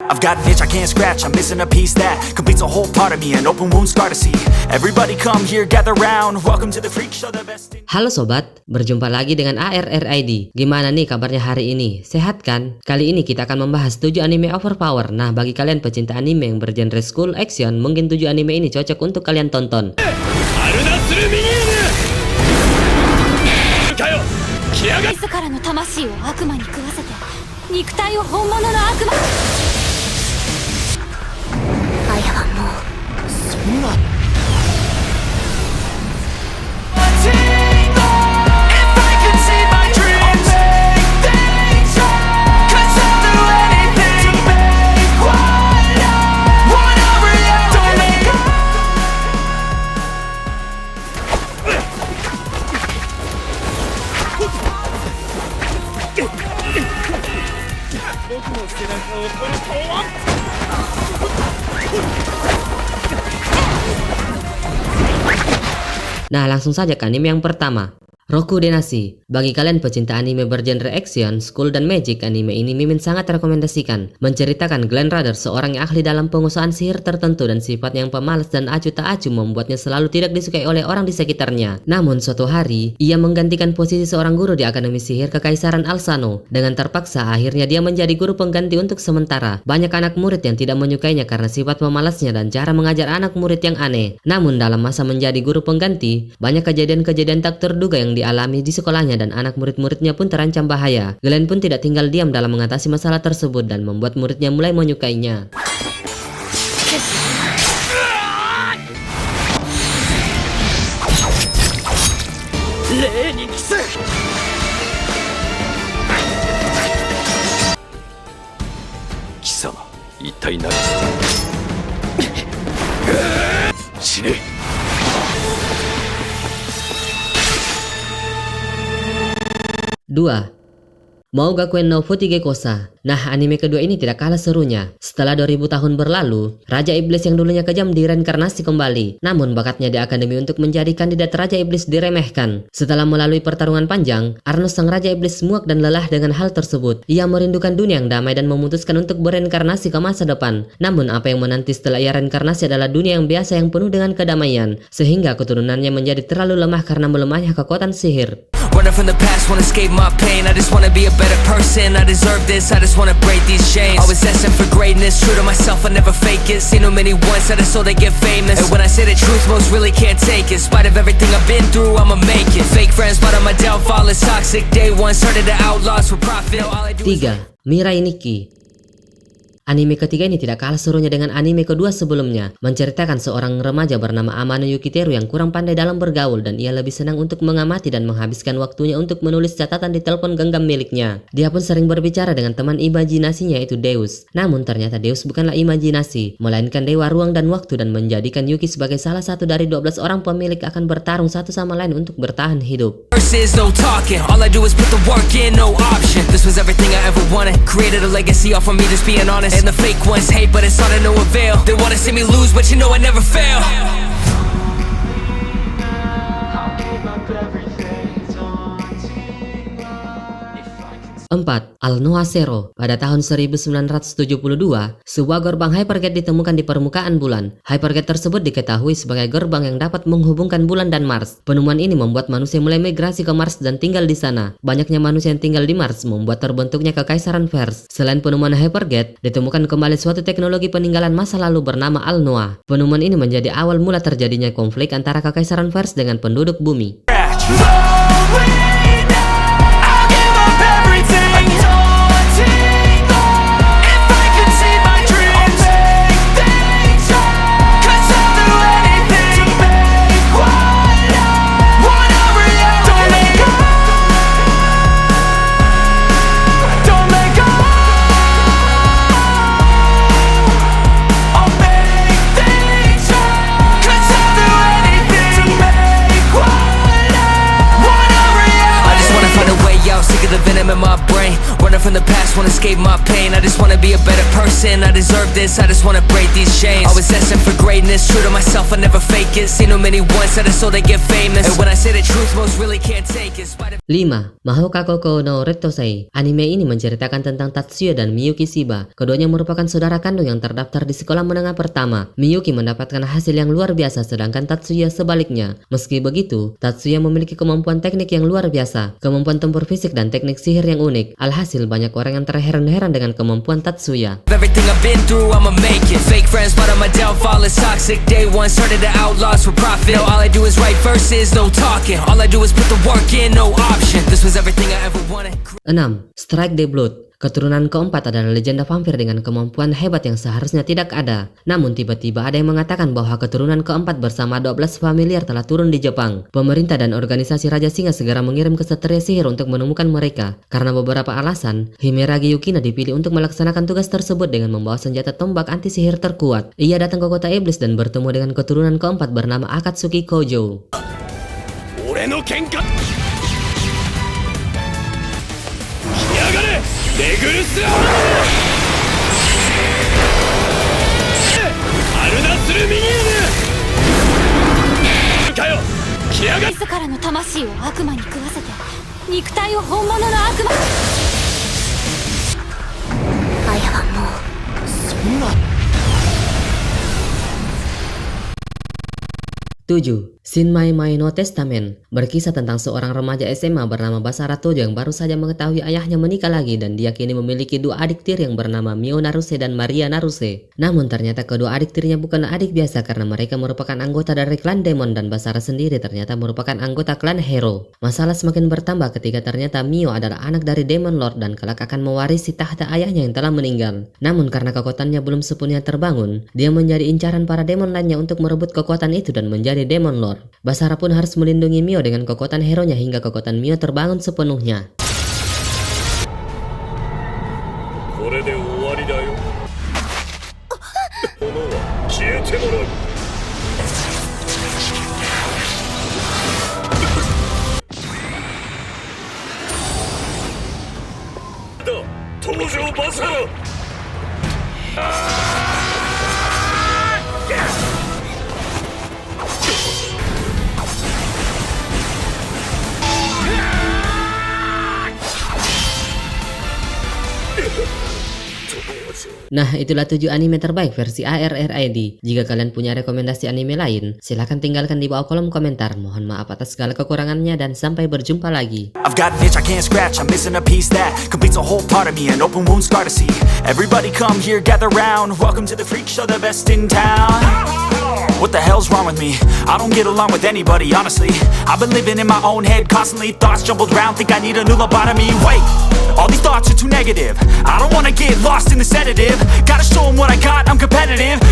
I've got an itch I can't scratch, I'm missing a piece that completes a whole part of me, an open wound scar to see. Everybody come here, gather round, welcome to the freak show, the best in... Halo sobat, berjumpa lagi dengan ARRID. Gimana nih kabarnya hari ini? Sehat kan? Kali ini kita akan membahas 7 anime overpower. Nah, bagi kalian pecinta anime yang bergenre school action, mungkin 7 anime ini cocok untuk kalian tonton. 自らの魂を悪魔に食わせて肉体を本物の悪魔。あやはもうそんな。Nah, langsung saja ke anime yang pertama, Roku Denshi. Bagi kalian pecinta anime bergenre action, school, dan magic, anime ini Mimin sangat rekomendasikan. Menceritakan Glenn Rather, seorang yang ahli dalam penguasaan sihir tertentu dan sifatnya yang pemalas dan acuh tak acuh membuatnya selalu tidak disukai oleh orang di sekitarnya. Namun suatu hari, ia menggantikan posisi seorang guru di Akademi Sihir Kekaisaran Alsano. Dengan terpaksa, akhirnya dia menjadi guru pengganti untuk sementara. Banyak anak murid yang tidak menyukainya karena sifat pemalasnya dan cara mengajar anak murid yang aneh. Namun dalam masa menjadi guru pengganti, banyak kejadian-kejadian tak terduga yang dialami di sekolahnya dan anak murid-muridnya pun terancam bahaya. Glenn pun tidak tinggal diam dalam mengatasi masalah tersebut dan membuat muridnya mulai menyukainya. Kisama, itai nani? Shine. 2. Mou Gakuen no Fujigekosa. Nah, anime kedua ini tidak kalah serunya. Setelah 2000 tahun berlalu, Raja Iblis yang dulunya kejam direinkarnasi kembali. Namun bakatnya di Akademi untuk menjadi kandidat Raja Iblis diremehkan. Setelah melalui pertarungan panjang, Arnos sang Raja Iblis muak dan lelah dengan hal tersebut. Ia merindukan dunia yang damai dan memutuskan untuk bereinkarnasi ke masa depan. Namun apa yang menanti setelah ia reinkarnasi adalah dunia yang biasa yang penuh dengan kedamaian. Sehingga keturunannya menjadi terlalu lemah karena melemahnya kekuatan sihir. Running from the past, wanna escape my pain. I just wanna be a better person. I deserve this, I just wanna break these chains. Always asking for greatness, true to myself, I never fake it. Seen too many once, that is so they get famous. And when I say the truth, most really can't take it. In spite of everything I've been through, I'ma make it. Fake friends, but on my downfall is toxic. Day one, started to outlaws for profit. All I do is... 3. Mirai Nikki. Anime ketiga ini tidak kalah serunya dengan anime kedua sebelumnya. Menceritakan seorang remaja bernama Amano Yukiteru yang kurang pandai dalam bergaul dan ia lebih senang untuk mengamati dan menghabiskan waktunya untuk menulis catatan di telepon genggam miliknya. Dia pun sering berbicara dengan teman imajinasinya yaitu Deus. Namun ternyata Deus bukanlah imajinasi, melainkan dewa ruang dan waktu dan menjadikan Yuki sebagai salah satu dari 12 orang pemilik akan bertarung satu sama lain untuk bertahan hidup. No talking, all I do is put the work in, no option. This was everything I ever wanted. Created a legacy off of me, just being honest. And the fake ones hate, but it's all to no avail. They wanna see me lose, but you know I never fail. 4. Alnoa Zero. Pada tahun 1972, sebuah gerbang hypergate ditemukan di permukaan bulan. Hypergate tersebut diketahui sebagai gerbang yang dapat menghubungkan bulan dan Mars. Penemuan ini membuat manusia mulai migrasi ke Mars dan tinggal di sana. Banyaknya manusia yang tinggal di Mars membuat terbentuknya Kekaisaran Vers. Selain penemuan hypergate, ditemukan kembali suatu teknologi peninggalan masa lalu bernama Alnoa. Penemuan ini menjadi awal mula terjadinya konflik antara Kekaisaran Vers dengan penduduk bumi. The venom in my brain, running from the past, wanna escape my pain. I just wanna be a better person. person. I deserve this, I just wanna break these chains. Always asking for greatness, true to myself, I never fake it. Seen too many once that is so they get famous. And when I say the truth, most really can't take it. 5. Mahoka Koko no Retosei. Anime ini menceritakan tentang Tatsuya dan Miyuki Shiba. Keduanya merupakan saudara kandung yang terdaftar di sekolah menengah pertama. Miyuki mendapatkan hasil yang luar biasa sedangkan Tatsuya sebaliknya. Meski begitu, Tatsuya memiliki kemampuan teknik yang luar biasa, kemampuan tempur fisik dan teknik sihir yang unik. Alhasil banyak orang yang terheran-heran dengan kemampuan Tatsuya. Everything I've been through, I'ma make it. Fake friends, but on my downfall is toxic. Day one, started the outlaws for profit. Now all I do is write verses, no talking. All I do is put the work in, no option. This was everything I ever wanted. 6. Strike the Blood. Keturunan keempat adalah legenda vampir dengan kemampuan hebat yang seharusnya tidak ada. Namun tiba-tiba ada yang mengatakan bahwa keturunan keempat bersama 12 familiar telah turun di Jepang. Pemerintah dan organisasi Raja Singa segera mengirim kesatria sihir untuk menemukan mereka. Karena beberapa alasan, Himeragi Yukina dipilih untuk melaksanakan tugas tersebut dengan membawa senjata tombak anti sihir terkuat. Ia datang ke kota iblis dan bertemu dengan keturunan keempat bernama Akatsuki Kojo. 俺の喧嘩来やがれレグルスアルナスルミニウムかよ来やがれ自らの魂を悪魔に食わせて肉体を本物の悪魔。あやはもうそんな。 7. Shinmai Mai no Testament. Berkisah tentang seorang remaja SMA bernama Basara Tojo yang baru saja mengetahui ayahnya menikah lagi dan dia kini memiliki dua adik tiri yang bernama Mio Naruse dan Maria Naruse. Namun ternyata kedua adik tirinya bukan adik biasa karena mereka merupakan anggota dari klan Demon dan Basara sendiri ternyata merupakan anggota klan Hero. Masalah semakin bertambah ketika ternyata Mio adalah anak dari Demon Lord dan kelak akan mewarisi tahta ayahnya yang telah meninggal. Namun karena kekuatannya belum sepenuhnya terbangun, dia menjadi incaran para demon lainnya untuk merebut kekuatan itu dan menjadi Demon Lord. Basara pun harus melindungi Mio dengan kekuatan hero-nya hingga kekuatan Mio terbangun sepenuhnya. これで終わりだよ炎は消えてもらうだ登場バサラ Nah, itulah 7 anime terbaik versi ARRID. Jika kalian punya rekomendasi anime lain, silahkan tinggalkan di bawah kolom komentar. Mohon maaf atas segala kekurangannya dan sampai berjumpa lagi. I've got an itch I can't scratch, I'm missing a piece that completes a whole part of me, an open wound scar to see. Everybody come here, gather round, welcome to the freak show, the best in town. What the hell's wrong with me? I don't get along with anybody, honestly. I've been living in my own head constantly, thoughts jumbled round, think I need a new lobotomy. Wait, all these thoughts are too negative. I don't wanna get lost in the sedative. Gotta show 'em what I got, I'm competitive.